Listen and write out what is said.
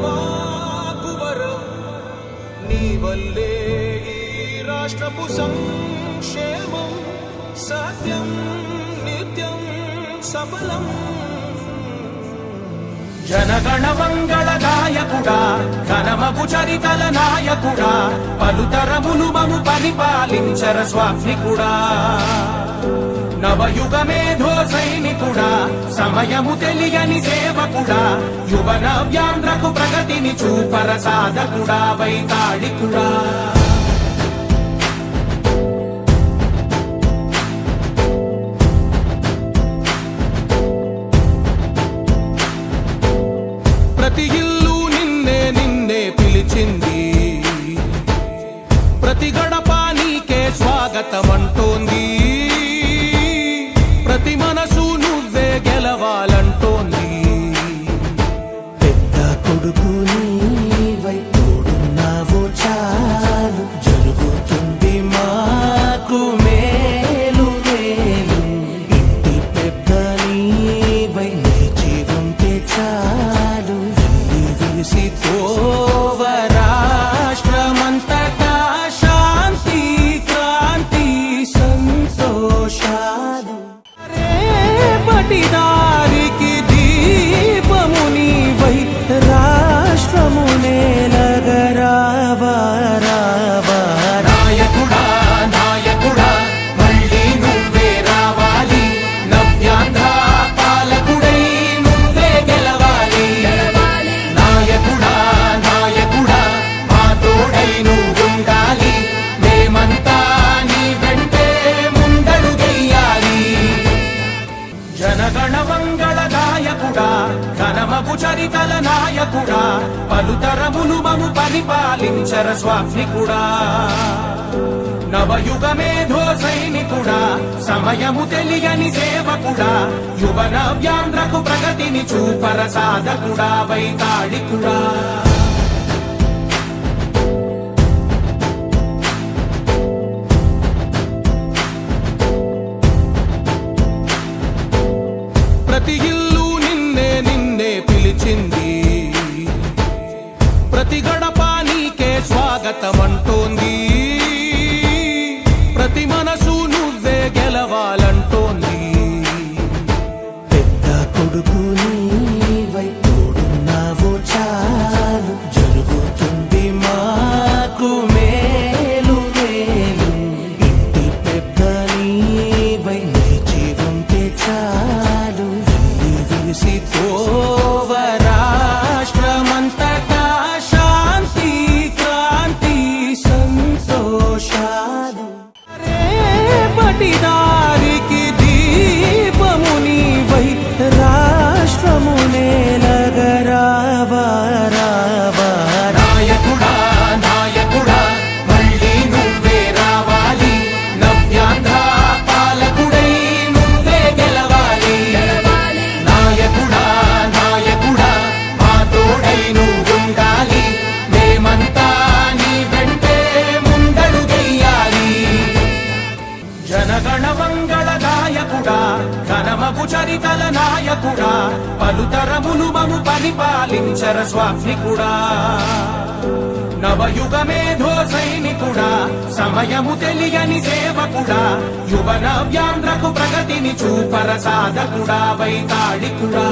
మాకు వరం నీ వల్లే ఈ రాష్ట్రపు సంక్షేమం సత్యం నిత్యం సఫలం జనగణ మంగళ గాయకుడా ఘనమగు చరితల నాయకుడా పలుతరములు మము పరిపాలించర స్వామికుడా నవయుగ మేధో సైనికుడా సమయము తెలియని సేవకుడా యువ నవ్యాంధ్రకు ప్రగతిని చూపర సాధకుడా వైతాళికుడా ప్రతి ఇల్లు నిన్నే నిన్నే పిలిచింది ప్రతి గడప నీకే స్వాగతమంటోంది ప్రతి మనసు నువ్వే గెలవాలంటోంది పెద్ద కొడుకు నీవై తోడున్నావు చాలు జరుగుతుంది మాకు మేలు మేలు ఇంటి పెద్ద నీవై నిలిచి ఉంటే చాలు విలిసి తోవ రాష్ట్రమంతటా శాంతి క్రాంతి సంతోషాలు రేపటిదారికి దీపము నీవై రాష్ట్రము నేలగరావా రావా నాయకుడా నాయకుడా మళ్ళీ నువ్వే రావాలి నవ్యాంధ్ర పాలకుడై నువ్వే గెలవాలి నాయకుడా నాయకుడా మా తోడై నువ్వుండాలి మేమంతా నీ వెంటే ముందడుగెయ్యాలి జనగణ మంగళ గాయకుడా ఘనమగు చరితల నాయకుడా పలుతరములు మము పరిపాలించర స్వామికుడా నవయుగ మేధో సైనికుడా సమయము తెలియని సేవకుడా యువ నవ్యాంధ్రకు ప్రగతిని చూపర సాధకుడా వైతాళికుడా ప్రతి ఇల్లు నిన్నే నిన్నే పిలిచింది ప్రతి గడప నీకే స్వాగతమంటోంది ప్రతి మనసు నువ్వే గెలవాలంటోంది పెద్ద కొడుకు నీవై తోడున్నావు చాలు జరుగుతుంది మాకు మేలు మేలు ఇంటి పెద్ద నీవై నిలిచి ఉంటే చాలు విలిసి తోవ రాష్ట్రమంతటా శాంతి క్రాంతి సంతోషాలు రేపటిదారికి దీపము నీవై రాష్ట్రము నేలగరావా రావా నాయకుడా నాయకుడా మళ్ళీ నువ్వే రావాలి నవ్యాంధ్ర పాలకుడై నువ్వే గెలవాలి నాయకుడా నాయకుడా మా తోడై నువ్వుండాలి మేమంతా నీ వెంటే ముందడుగెయ్యాలి జనగణ మంగళ గాయకుడా ఘనమగు చరితల నాయకుడా పలుతరములు మము పరిపాలించర స్వామికుడా నవయుగ మేధో సైనికుడా సమయము తెలియని సేవకుడా యువ నవ్యాంధ్రకు ప్రగతిని చూపర సాధకుడా వైతాళికుడా